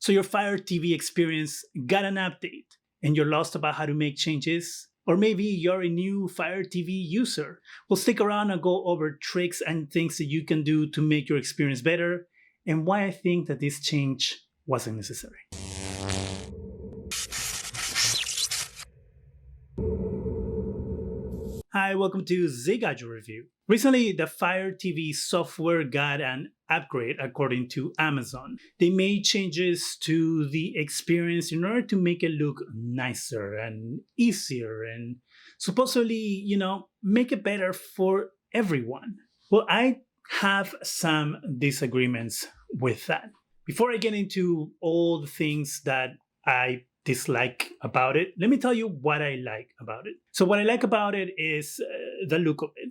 So your Fire TV experience got an update and you're lost about how to make changes? Or maybe you're a new Fire TV user. Well, stick around and go over tricks and things that you can do to make your experience better and why I think that this change wasn't necessary. Hi, welcome to Zgadgetreview. Recently, the Fire TV software got an upgrade according to Amazon. They made changes to the experience in order to make it look nicer and easier and supposedly, make it better for everyone. Well, I have some disagreements with that. Before I get into all the things that I dislike about it, let me tell you what I like about it. So what I like about it is the look of it.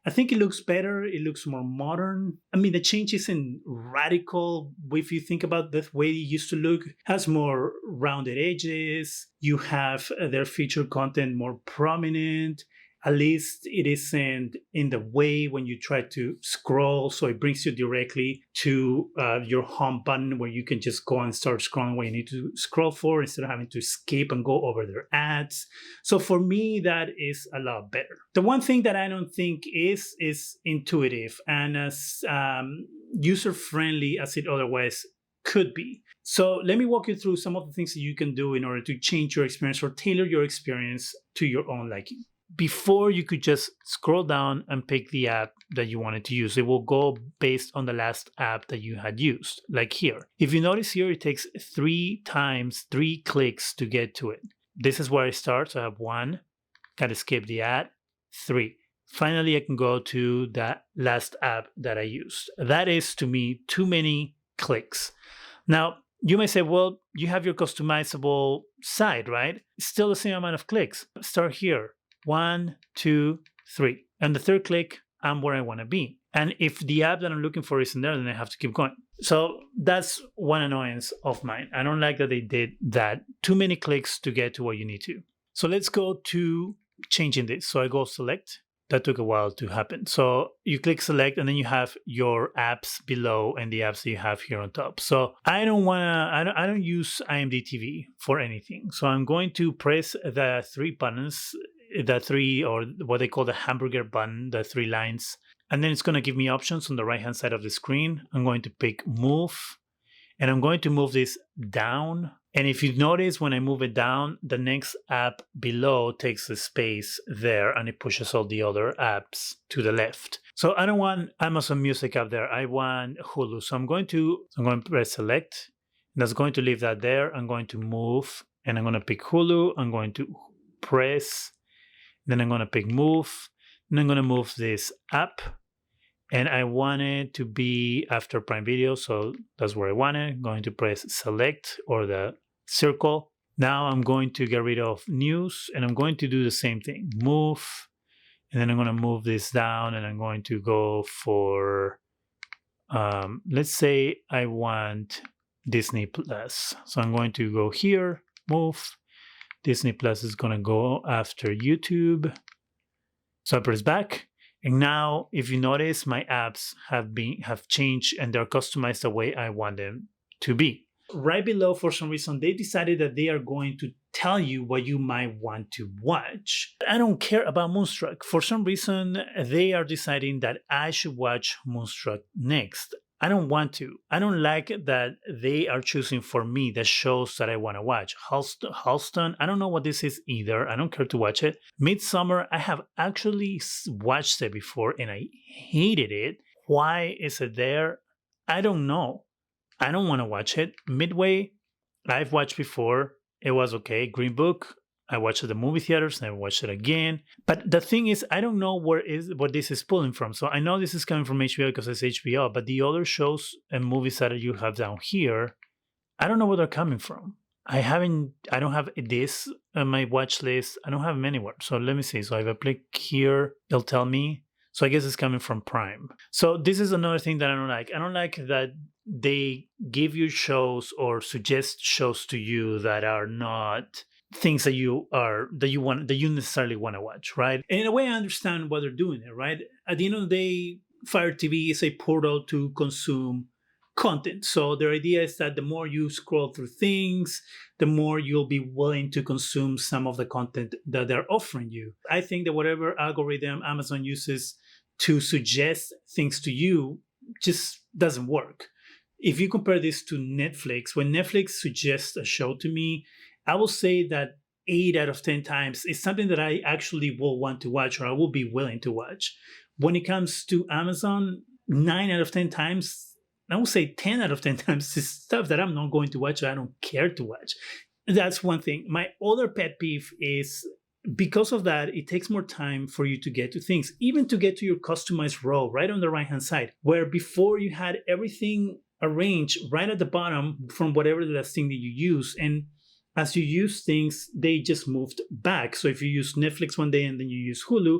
I think it looks better. It looks more modern. I mean, the change isn't radical if you think about the way it used to look. It has more rounded edges. You have their featured content more prominent. At least it isn't in the way when you try to scroll. So it brings you directly to your home button where you can just go and start scrolling what you need to scroll for instead of having to escape and go over their ads. So for me, that is a lot better. The one thing that I don't think is intuitive and as user-friendly as it otherwise could be. So let me walk you through some of the things that you can do in order to change your experience or tailor your experience to your own liking. Before, you could just scroll down and pick the app that you wanted to use. It will go based on the last app that you had used, like here. If you notice here, it takes 3 clicks to get to it. This is where I start. So I have 1, gotta skip the ad, 3. Finally, I can go to that last app that I used. That is, to me, too many clicks. Now, you may say, well, you have your customizable site, right? It's still the same amount of clicks. Start here. 1, 2, 3. And the third click, I'm where I want to be. And if the app that I'm looking for isn't there, then I have to keep going. So that's one annoyance of mine. I don't like that they did that. Too many clicks to get to what you need to. So let's go to changing this. So I go select. That took a while to happen. So you click select and then you have your apps below and the apps that you have here on top. So I don't use IMDb TV for anything. So I'm going to press the 3 buttons, the 3 or what they call the hamburger button, the 3 lines. And then it's going to give me options on the right hand side of the screen. I'm going to pick move and I'm going to move this down. And if you notice when I move it down, the next app below takes the space there and it pushes all the other apps to the left. So I don't want Amazon Music up there. I want Hulu. So I'm going to press select. And that's going to leave that there. I'm going to move and I'm going to pick Hulu. I'm going to press. Then I'm going to pick move. And I'm going to move this up. And I want it to be after Prime Video. So that's where I want it. I'm going to press select or the circle. Now I'm going to get rid of news. And I'm going to do the same thing. Move. And then I'm going to move this down. And I'm going to go for, let's say I want Disney Plus. So I'm going to go here, move. Disney Plus is going to go after YouTube. So I press back. And now, if you notice, my apps have changed and they're customized the way I want them to be. Right below, for some reason, they decided that they are going to tell you what you might want to watch. I don't care about Moonstruck. For some reason, they are deciding that I should watch Moonstruck next. I don't want to. I don't like that they are choosing for me the shows that I want to watch. Halston, I don't know what this is either. I don't care to watch it. Midsummer, I have actually watched it before and I hated it. Why is it there? I don't know. I don't want to watch it. Midway, I've watched before. It was okay. Green Book, I watched it at the movie theaters and I watched it again. But the thing is, I don't know what this is pulling from. So I know this is coming from HBO because it's HBO, but the other shows and movies that you have down here, I don't know where they're coming from. I don't have this on my watch list. I don't have them anywhere. So let me see. So if I click here, they'll tell me. So I guess it's coming from Prime. So this is another thing that I don't like. I don't like that they give you shows or suggest shows to you that are not things that you necessarily want to watch, right? And in a way, I understand why they're doing it, right? At the end of the day, Fire TV is a portal to consume content. So their idea is that the more you scroll through things, the more you'll be willing to consume some of the content that they're offering you. I think that whatever algorithm Amazon uses to suggest things to you just doesn't work. If you compare this to Netflix, when Netflix suggests a show to me, I will say that 8 out of 10 times is something that I actually will want to watch or I will be willing to watch. When it comes to Amazon, 9 out of 10 times, I would say 10 out of 10 times is stuff that I'm not going to watch or I don't care to watch. That's one thing. My other pet peeve is because of that, it takes more time for you to get to things, even to get to your customized row right on the right-hand side, where before you had everything arranged right at the bottom from whatever the last thing that you use. And as you use things, they just moved back. So if you use Netflix one day and then you use Hulu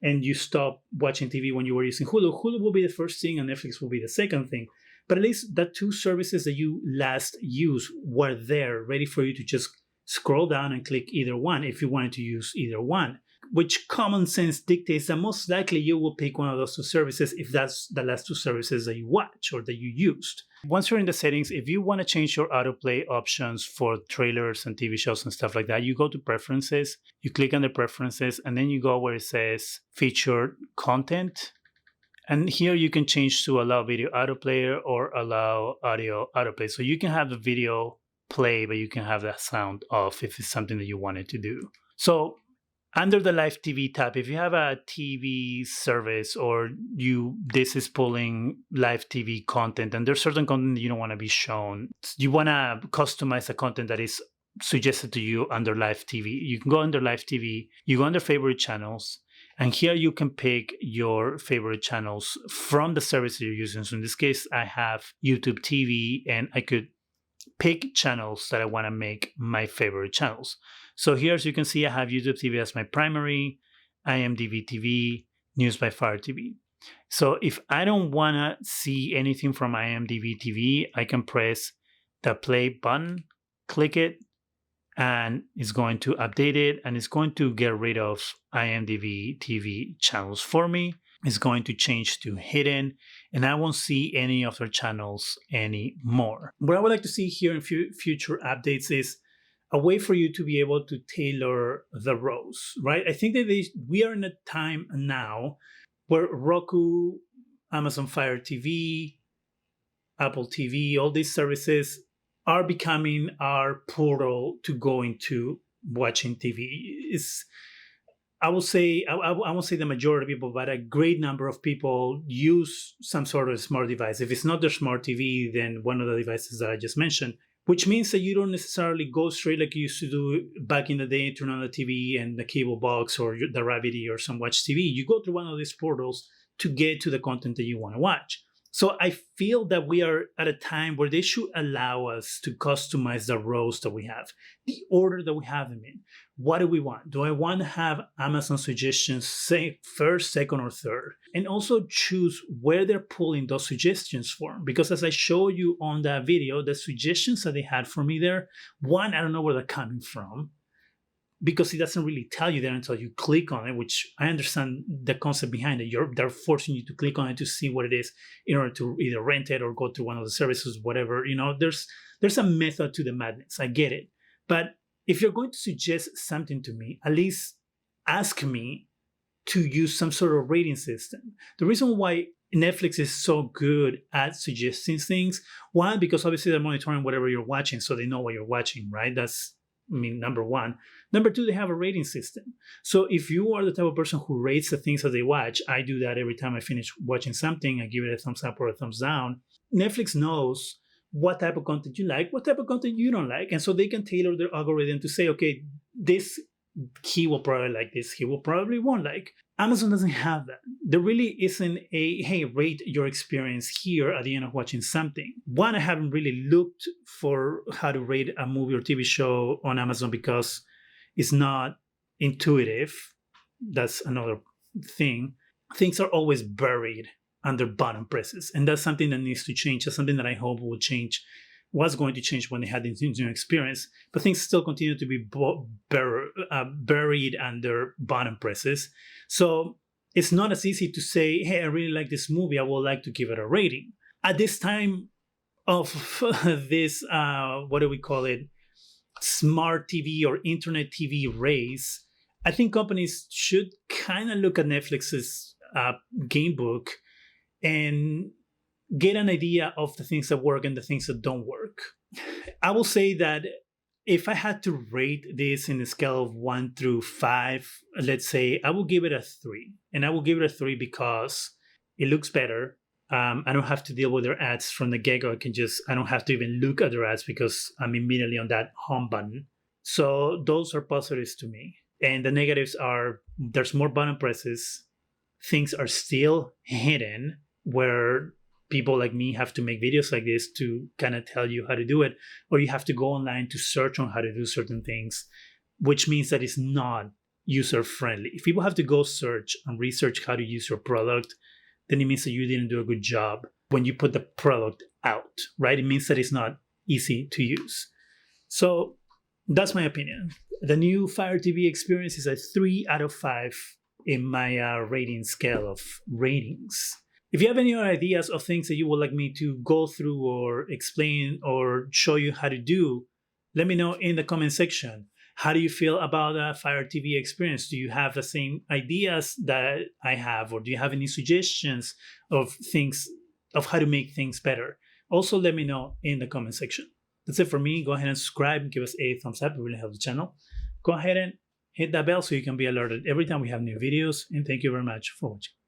and you stop watching TV when you were using Hulu, Hulu will be the first thing and Netflix will be the second thing. But at least the two services that you last used were there, ready for you to just scroll down and click either one if you wanted to use either one, which common sense dictates that most likely you will pick one of those two services if that's the last two services that you watch or that you used. Once you're in the settings, if you want to change your autoplay options for trailers and TV shows and stuff like that, you go to Preferences, you click on the Preferences, and then you go where it says Featured Content. And here you can change to allow video autoplay or allow audio autoplay. So you can have the video play, but you can have that sound off if it's something that you wanted to do. So under the live TV tab, if you have a TV service or this is pulling live TV content and there's certain content that you don't want to be shown, you want to customize the content that is suggested to you under live TV. You can go under live TV, you go under favorite channels, and here you can pick your favorite channels from the service that you're using. So in this case, I have YouTube TV and I could pick channels that I want to make my favorite channels. So here, as you can see, I have YouTube TV as my primary, IMDb TV, News by Fire TV. So if I don't want to see anything from IMDb TV, I can press the play button, click it, and it's going to update it and it's going to get rid of IMDb TV channels for me. It's going to change to hidden and I won't see any of their channels anymore. What I would like to see here in future updates is a way for you to be able to tailor the rows, right? I think that we are in a time now where Roku, Amazon Fire TV, Apple TV, all these services are becoming our portal to go into watching TV. I won't say the majority of people, but a great number of people use some sort of smart device. If it's not their smart TV, then one of the devices that I just mentioned, which means that you don't necessarily go straight like you used to do back in the day, turn on the TV and the cable box or the Gravity or some Watch TV. You go through one of these portals to get to the content that you want to watch. So I feel that we are at a time where they should allow us to customize the rows that we have, the order that we have them in. What do we want? Do I want to have Amazon suggestions, say first, second, or third? And also choose where they're pulling those suggestions from. Because as I showed you on that video, the suggestions that they had for me there, one, I don't know where they're coming from, because it doesn't really tell you there until you click on it, which I understand the concept behind it. They're forcing you to click on it to see what it is in order to either rent it or go to one of the services, whatever. There's a method to the madness. I get it. But if you're going to suggest something to me, at least ask me to use some sort of rating system. The reason why Netflix is so good at suggesting things, one, because obviously they're monitoring whatever you're watching, so they know what you're watching, right? That's number one. Number two, they have a rating system. So if you are the type of person who rates the things that they watch, I do that every time I finish watching something. I give it a thumbs up or a thumbs down. Netflix knows what type of content you like, what type of content you don't like. And so they can tailor their algorithm to say, okay, this he will probably like this, he will probably won't like. Amazon doesn't have that. There really isn't a, hey, rate your experience here at the end of watching something. One, I haven't really looked for how to rate a movie or TV show on Amazon because it's not intuitive. That's another thing. Things are always buried under button presses. And that's something that needs to change. That's something that I hope will change, was going to change when they had this new experience. But things still continue to be buried under button presses. So it's not as easy to say, hey, I really like this movie, I would like to give it a rating. At this time, of this, what do we call it, smart TV or internet TV race, I think companies should kind of look at Netflix's game book and get an idea of the things that work and the things that don't work. I will say that if I had to rate this in a scale of 1 through 5, let's say I will give it a 3. And I will give it a 3 because it looks better. I don't have to deal with their ads from the get-go. I don't have to even look at their ads because I'm immediately on that home button. So those are positives to me. And the negatives are there's more button presses. Things are still hidden where people like me have to make videos like this to kind of tell you how to do it, or you have to go online to search on how to do certain things, which means that it's not user friendly. If people have to go search and research how to use your product, then it means that you didn't do a good job when you put the product out, right? It means that it's not easy to use. So that's my opinion. The new Fire TV experience is a 3 out of 5 in my rating scale of ratings. If you have any other ideas of things that you would like me to go through or explain or show you how to do, let me know in the comment section. How do you feel about the Fire TV experience? Do you have the same ideas that I have, or do you have any suggestions of things, of how to make things better? Also, let me know in the comment section. That's it for me. Go ahead and subscribe and give us a thumbs up. It really helps the channel. Go ahead and hit that bell so you can be alerted every time we have new videos. And thank you very much for watching.